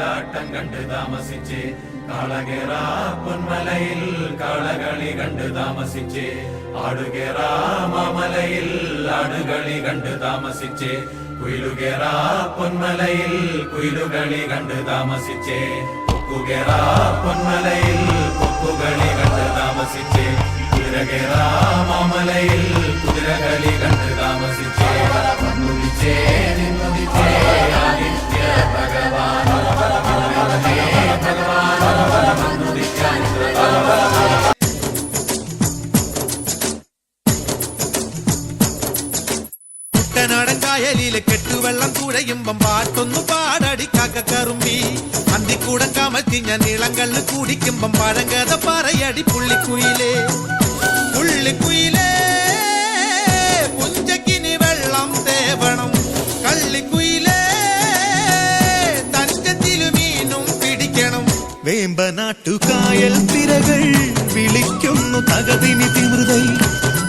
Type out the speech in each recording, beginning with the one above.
മയിലാട്ടം കണ്ട് താമസിച്ച് കാളകേറാ പൊന്മലയിൽ കാളകളി കണ്ട് താമസിച്ച് ആടുകേറാ മാമലയിൽ ആടുകളി കണ്ട് താമസിച്ച് കുയിലുകേറാ പൊന്മലയിൽ കുയിലുകളി കണ്ട് താമസിച്ച് കൊക്കുകേറാ പൊന്മലയിൽ കൊക്കുകളി കണ്ട് താമസിച്ച് കുതിരകേറാ മാമലയിൽ കുതിരകളി കണ്ട് താമസിച്ച് വന്നുദിച്ചേ നിന്നുദിച്ചേ ആദിത്യ ഭഗവാൻ കുട്ടനാടൻ കായലിലെ കെട്ടുവെള്ളം കുഴയുമ്പം പാട്ടൊന്നു പാടടി കാക്കക്കറുമ്പി അന്തിക്കൂടം കമത്തി ഞാൻ ഇളങ്കള്ള് കുടിക്കുമ്പം പഴങ്കഥ പറയടി പുള്ളിക്കുയിലേ പുള്ളിക്കുയിലേ പുഞ്ചക്കിനി വെള്ളം തേവണം കള്ളിക്കുയിലേ തഞ്ചത്തിലു മീനും പിടിക്കണം വേമ്പനാട്ടുകായൽ തിരകൾ വിളിക്കുന്നു തകതിനി തിമൃതൈ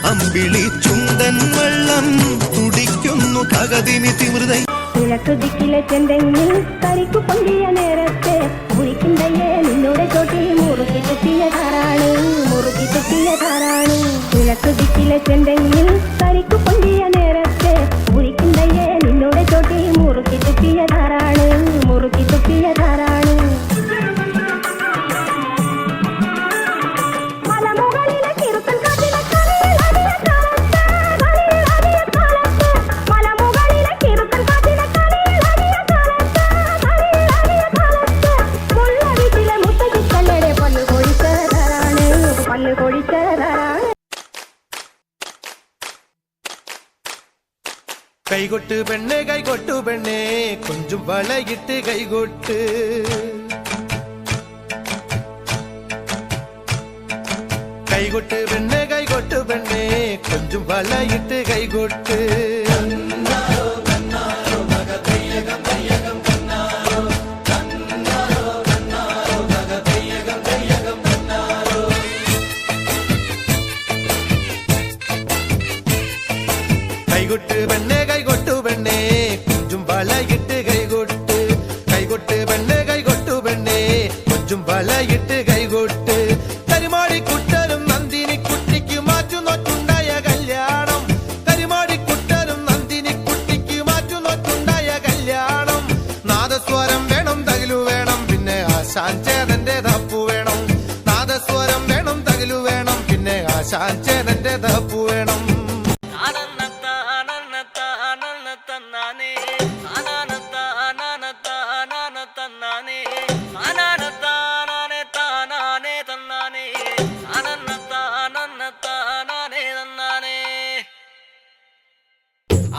അമ്പിളി ചുണ്ടൻ വെള്ളം തുടിക്കുന്നു തകതിനി തിമൃതൈ കിഴക്കുദിക്കിലെ ചെന്തെങ്ങിൽ കരിക്കു പൊങ്കിയ നേരത്തെ കുളിക്കുണ്ടല്ലേ നിന്നോടെ ചോട്ടിൽ മുറുക്കി തുപ്പിയതാരാണ് മുറുക്കി തുപ്പിയതാരാണ് കിഴക്കുദിക്കിലെ ചെന്തെങ്ങിൽ കരിക്കു പൊങ്കിയ നേരത്തെ കുളിക്കുണ്ടല്ലേ നിന്നോടെ ചോട്ടിൽ മുറുക്കി തുപ്പിയതാരാണ് മുറുക്കി തുപ്പിയതാരാണ് കൈകൊട്ട് പെണ്ണെ കൈകൊട്ടു പെണ്ണെ കൊഞ്ചും വളയിട്ട് കൈകൊട്ട് കൈകൊട്ട് പെണ്ണെ കൈകൊട്ടു പെണ്ണെ കൊഞ്ചും വളയിട്ട് കൈകൊട്ട് കൈകൊട്ട് പെണ്ണെ കൈകൊട്ടു പെണ്ണെ കൊഞ്ചും വളയിട്ട് കൈകൊട്ട് കൈകൊട്ട് പെണ്ണെ കൈകൊട്ടു പെണ്ണെ കൊഞ്ചും വളയിട്ട് കൈകൊട്ട് കരിമാടിക്കുട്ടനും നന്ദിനി കുട്ടിക്ക് മാറ്റുനോറ്റുണ്ടായ കല്യാണം കരിമാടിക്കുട്ടനും നന്ദിനി കുട്ടിക്ക് മാറ്റുനോറ്റുണ്ടായ കല്യാണം നാദസ്വരം വേണം തകിലു വേണം പിന്നെ ആശാൻ ചേതന്റെ തപ്പു വേണം നാദസ്വരം വേണം തകിലു വേണം പിന്നെ ആശാൻ ചേതന്റെ തപ്പു വേണം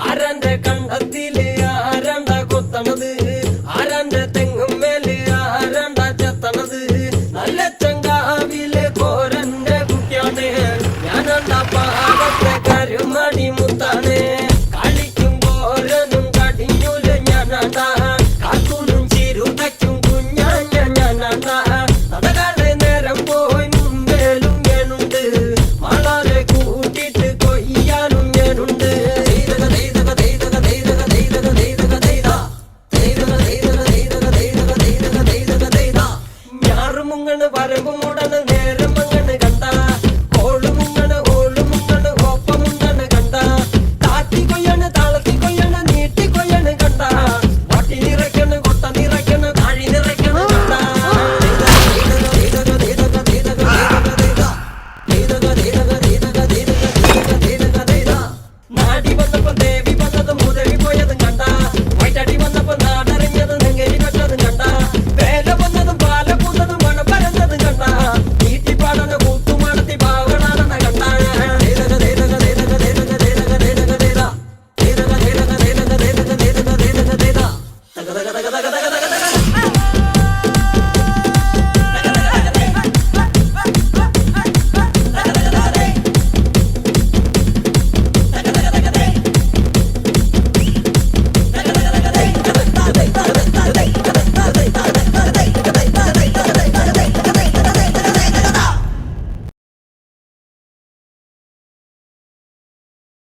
ആരന്റെ കണ്ടത്തിൽ